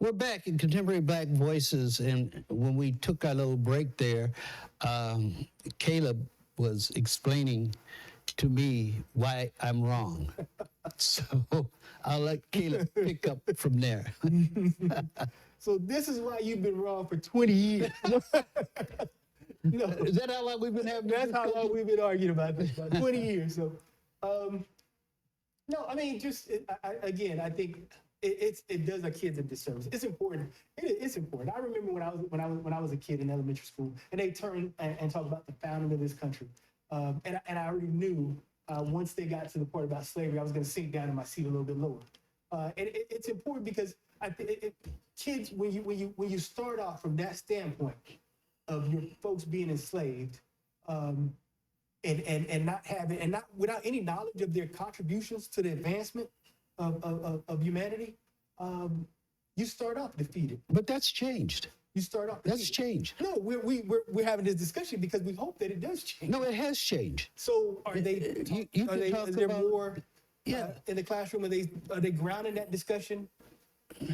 We're back in Contemporary Black Voices, and when we took our little break there, Caleb was explaining to me why I'm wrong. So I'll let Caleb pick up from there. So this is why you've been wrong for 20 years. No, Is that how long we've been having this that's how discussion? long we've been arguing about this, about 20 years. So, no, I mean, again, I think it does our kids a disservice. It's important. It's important. I remember when I was a kid in elementary school, and they turned and talked about the founding of this country, and I already knew once they got to the part about slavery, I was going to sink down in my seat a little bit lower. And it's important because kids, when you start off from that standpoint of your folks being enslaved, and not having and not without any knowledge of their contributions to the advancement of humanity, you start off defeated. But that's changed. You start off That's defeated. changed. No, we're having this discussion because we hope that it does change. No, it has changed. So are they? You are can they? talk Is there about- more? Yeah. In the classroom, are they grounding that discussion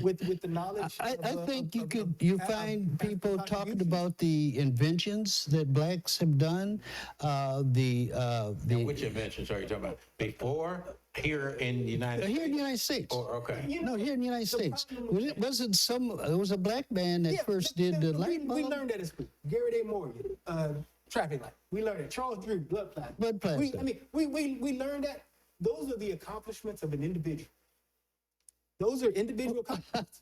with the knowledge? I think of- you of find African people talking contributions? about the inventions that blacks have done. Now, which inventions are you talking about? Before here in the United Here in States? the United States. Or, okay. No, here in the United States. problem with that- It was a black man that first did the light we bulb. learned that in school. Garrett A. Morgan, traffic light. We learned it. Charles Drew, blood plasma. Blood plasma. We learned that. Those are the accomplishments of an individual. Those are individual accomplishments.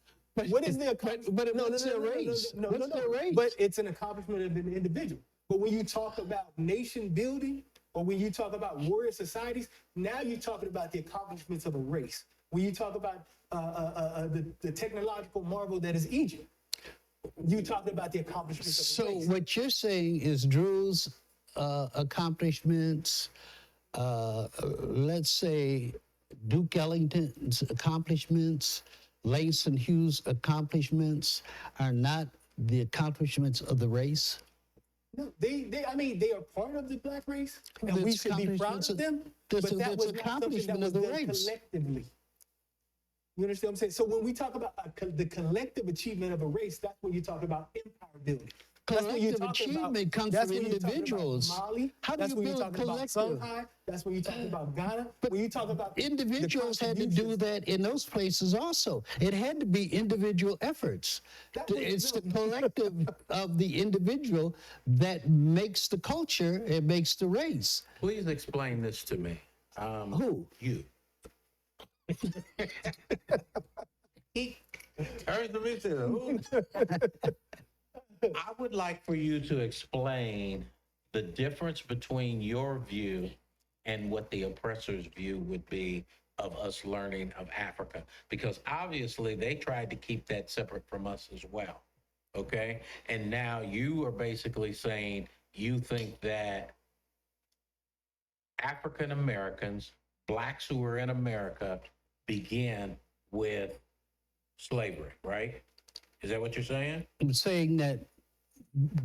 What is the accomplishment? but what's their race? What's their race? But it's an accomplishment of an individual. But when you talk about nation building, or when you talk about warrior societies, now you're talking about the accomplishments of a race. When you talk about the technological marvel that is Egypt, you talking about the accomplishments of a So race. what you're saying is Drew's accomplishments, let's say Duke Ellington's accomplishments, Langston Hughes' accomplishments are not the accomplishments of the race? No, they are part of the black race, and we That's should be proud accomplishments of them. that's But a- that that's was not something that accomplishment was of the done race. collectively. You understand what I'm saying? So when we talk about the collective achievement of a race, that's when you talk about empire building. That's when you Collective talk achievement about, comes that's from when you're talking about individuals. Mali. How do That's you when you're build talking about collective? Songhai. That's when you're talking about Ghana. When you talk about Individuals the had to do contributions- that in those places also. It had to be individual efforts. That was- It's the collective of the individual that makes the culture, it makes the race. Please explain this to me. Who? You. Turn to me too. Who? I would like for you to explain the difference between your view and what the oppressor's view would be of us learning of Africa, because obviously they tried to keep that separate from us as well. Okay. And now you are basically saying you think that African Americans, blacks who were in America, began with slavery, right? Is that what you're saying? I'm saying that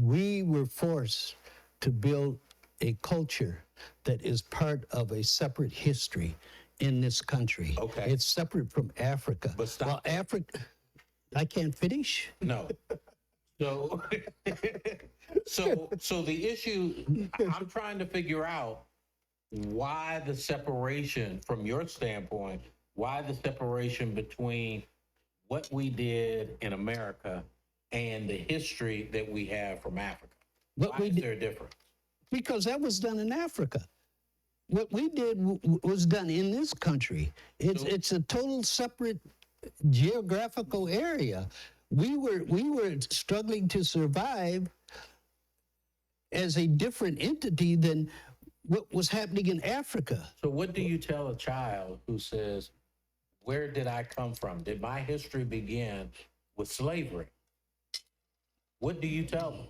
we were forced to build a culture that is part of a separate history in this country. Okay. It's separate from Africa. But stop Well, there. Africa, I can't finish. No. So, so the issue, I'm trying to figure out why the separation, from your standpoint, why the separation between what we did in America and the history that we have from Africa. What Why we is did- there a difference? Because that was done in Africa. What we did was done in this country. It's a total separate geographical area. We were struggling to survive as a different entity than what was happening in Africa. So what do you tell a child who says, where did I come from? Did my history begin with slavery? What do you tell them?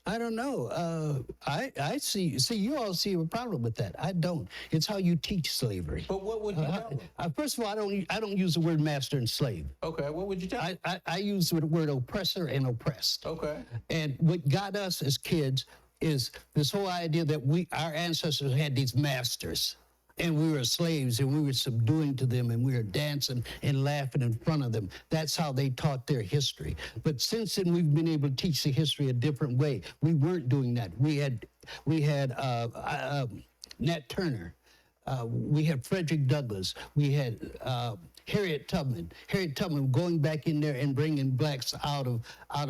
I don't know. I see. You all see a problem with that. I don't. It's how you teach slavery. But what would you tell them? First of all, I don't use the word master and slave. Okay, what would you tell them? I use the word oppressor and oppressed. Okay. And what got us as kids is this whole idea that our ancestors had these masters. and we were slaves and we were subduing to them and we were dancing and laughing in front of them. That's how they taught their history. But since then, we've been able to teach the history a different way. We weren't doing that. We had Nat Turner. We had Frederick Douglass. We had Harriet Tubman. Harriet Tubman going back in there and bringing blacks out of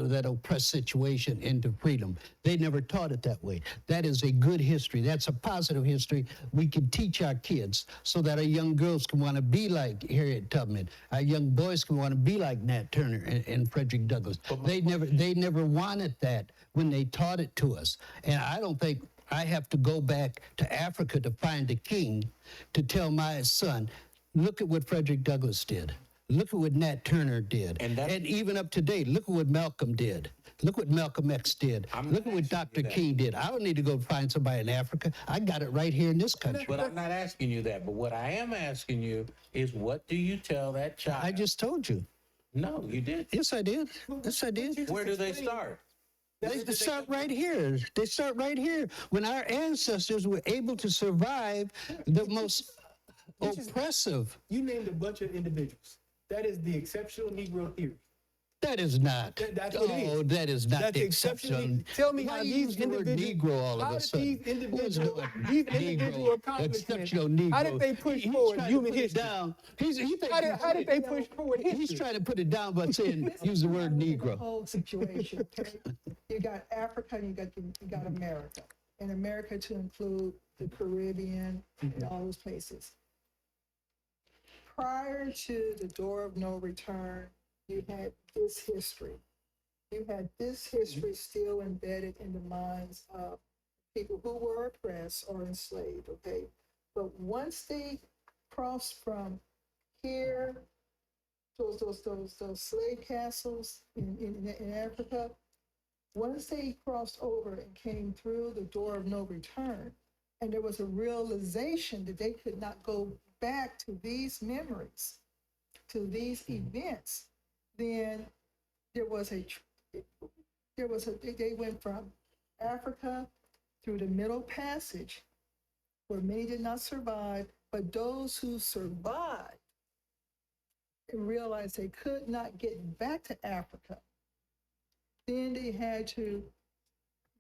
that oppressed situation into freedom. They never taught it that way. That is a good history. That's a positive history we can teach our kids so that our young girls can want to be like Harriet Tubman. Our young boys can want to be like Nat Turner and Frederick Douglass. They never wanted that when they taught it to us. And I don't think I have to go back to Africa to find a king to tell my son, look at what Frederick Douglass did. Look at what Nat Turner did. And even up to date, look at what Malcolm did. Look what Malcolm X did. Look at what Dr. King did. I don't need to go find somebody in Africa. I got it right here in this country. But I'm not asking you that. But what I am asking you is, what do you tell that child? I just told you. No, you did. Yes, I did. Yes, I did. Where do they start? They start right here. They start right here. When our ancestors were able to survive the most oppressive. You named a bunch of individuals. That is the exceptional Negro theory. That is not. That's what it is. Oh, that is not That's the exception. Tell me Why how you these use the word individuals, Negro all of a sudden? these individual Negro, accomplishments, exceptional Negro. how did they push He's forward trying to human put it history? down. How did they push forward history? He's trying to put it down by saying use the word The Negro. whole situation. Okay? You got Africa and you got America, and America to include the Caribbean and all those places. Prior to the door of no return, you had this history. You had this history still embedded in the minds of people who were oppressed or enslaved. Okay, but once they crossed from here, those slave castles in Africa, once they crossed over and came through the door of no return, and there was a realization that they could not go back to these memories, to these events, then they went from Africa through the Middle Passage, where many did not survive, but those who survived and realized they could not get back to Africa, then they had to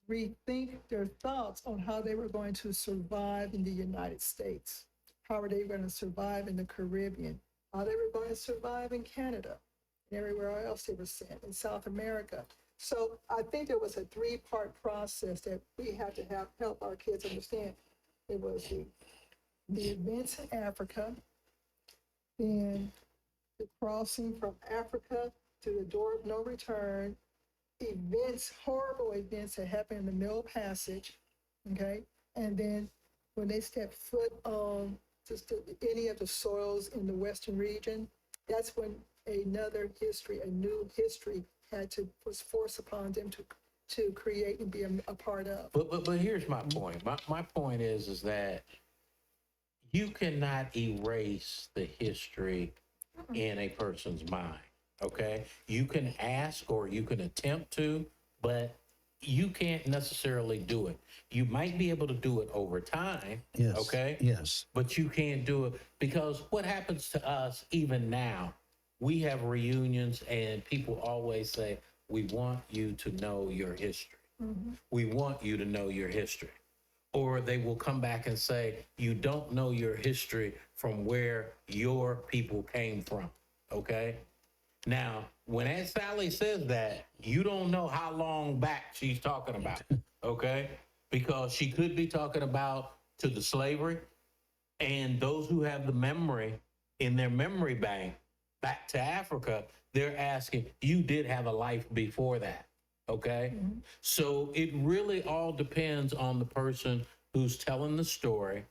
rethink their thoughts on how they were going to survive in the United States. How were they going to survive in the Caribbean? How they were going to survive in Canada and everywhere else they were sent, in South America. So I think there was a three-part process that we had to help our kids understand. It was the events in Africa, then the crossing from Africa to the door of no return, events, horrible events that happened in the Middle Passage, okay? And then when they stepped foot on just any of the soils in the Western region, that's when another history, a new history was forced upon them to create and be a part of. But here's my point. My point is that you cannot erase the history in a person's mind. Okay, you can ask or you can attempt to, but you can't necessarily do it. You might be able to do it over time. Yes. Okay. Yes. But you can't do it because what happens to us even now, we have reunions and people always say, we want you to know your history. Mm-hmm. We want you to know your history. Or they will come back and say, you don't know your history from where your people came from. Okay. Now, when Aunt Sally says that, you don't know how long back she's talking about, okay? Because she could be talking about to the slavery, and those who have the memory in their memory bank back to Africa, they're asking, you did have a life before that, okay? Mm-hmm. So it really all depends on the person who's telling the story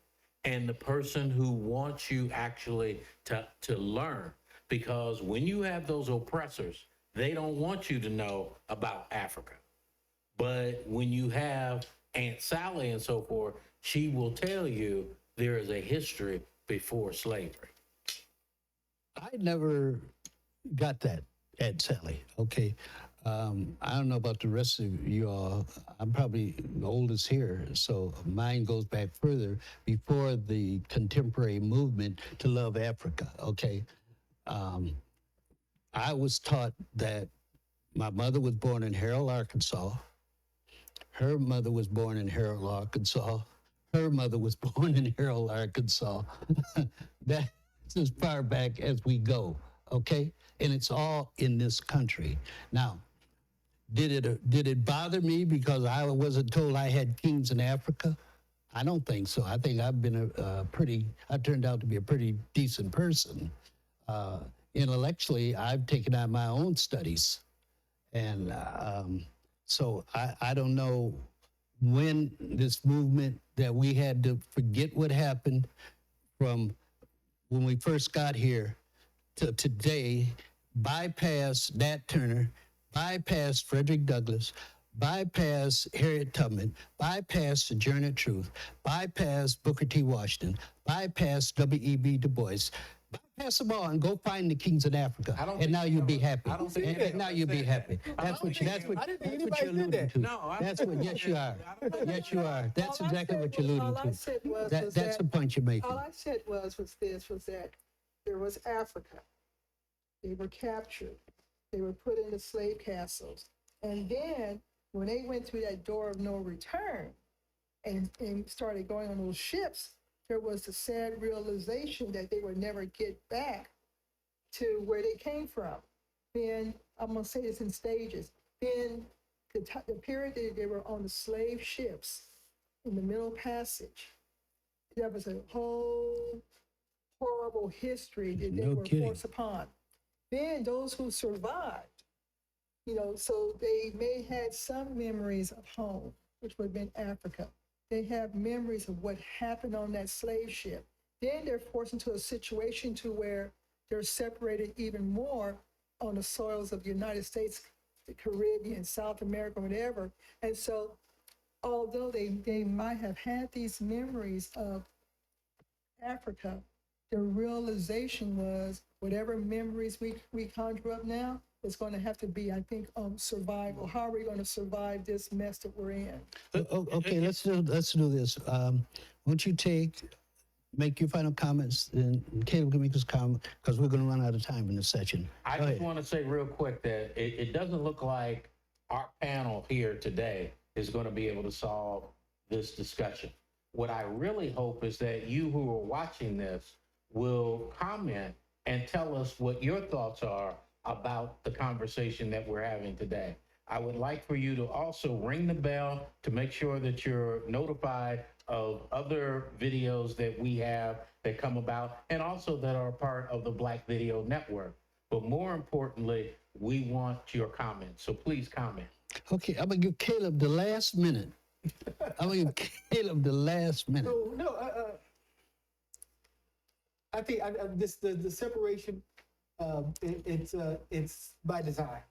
and the person who wants you actually to learn. Because when you have those oppressors, they don't want you to know about Africa. But when you have Aunt Sally and so forth, she will tell you there is a history before slavery. I never got that, Aunt Sally. Okay. I don't know about the rest of you all. I'm probably the oldest here, so mine goes back further before the contemporary movement to love Africa. Okay, I was taught that my mother was born in Harold, Arkansas. Her mother was born in Harold, Arkansas. Her mother was born in Harold, Arkansas. That's as far back as we go. Okay, and it's all in this country now. Did it bother me because I wasn't told I had kings in Africa? I don't think so. I think I've been I turned out to be a pretty decent person. Intellectually, I've taken on my own studies. And so I don't know when this movement that we had to forget what happened from when we first got here to today, bypass Nat Turner, bypass Frederick Douglass, bypass Harriet Tubman, bypass Sojourner Truth, bypass Booker T. Washington, bypass W.E.B. Du Bois, bypass them all and go find the kings in Africa. And now you'll be happy. And now you'll be happy. That's what you're alluding to. That's what, yes, you are. Yes, you are. That's exactly what you're alluding to. That's the point you're making. All I said was that there was Africa. They were captured. They were put into slave castles. And then when they went through that door of no return and started going on those ships, there was the sad realization that they would never get back to where they came from. Then, I'm going to say this in stages, then the period that they were on the slave ships in the Middle Passage, there was a whole horrible history that they were forced upon. Then those who survived, so they may had some memories of home, which would have been Africa. They have memories of what happened on that slave ship. Then they're forced into a situation to where they're separated even more on the soils of the United States, the Caribbean, South America, whatever. And so although they might have had these memories of Africa, the realization was whatever memories we conjure up now, it's going to have to be, I think, survival. How are we going to survive this mess that we're in? Okay, let's do this. Won't you make your final comments, and Caleb can make his comment because we're going to run out of time in this session. I just want to say real quick that it doesn't look like our panel here today is going to be able to solve this discussion. What I really hope is that you who are watching this will comment and tell us what your thoughts are about the conversation that we're having today. I would like for you to also ring the bell to make sure that you're notified of other videos that we have that come about and also that are part of the Black Video Network. But more importantly, we want your comments. So please comment. Okay, I'm going to give Caleb the last minute. I'm going to give Caleb the last minute. I think the separation, it's by design.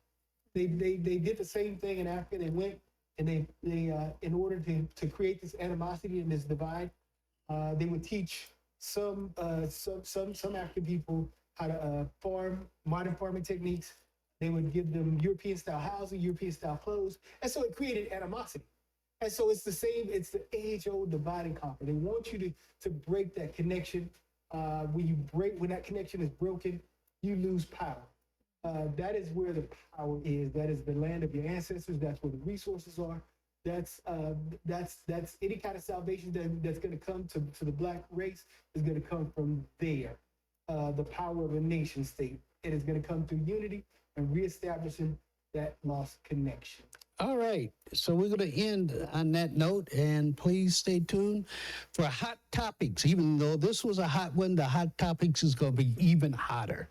They did the same thing in Africa. They went and they in order to create this animosity and this divide, they would teach some African people how to farm, modern farming techniques. They would give them European style housing, European style clothes, and so it created animosity. And so it's the same. It's the age-old divide and conquer. They want you to break that connection. When that connection is broken, you lose power. That is where the power is. That is the land of your ancestors. That's where the resources are. That's any kind of salvation that's going to come to the Black race is going to come from there. The power of a nation state. It is going to come through unity and reestablishing that lost connection. All right, so we're going to end on that note, and please stay tuned for hot topics. Even though this was a hot one, the hot topics is going to be even hotter.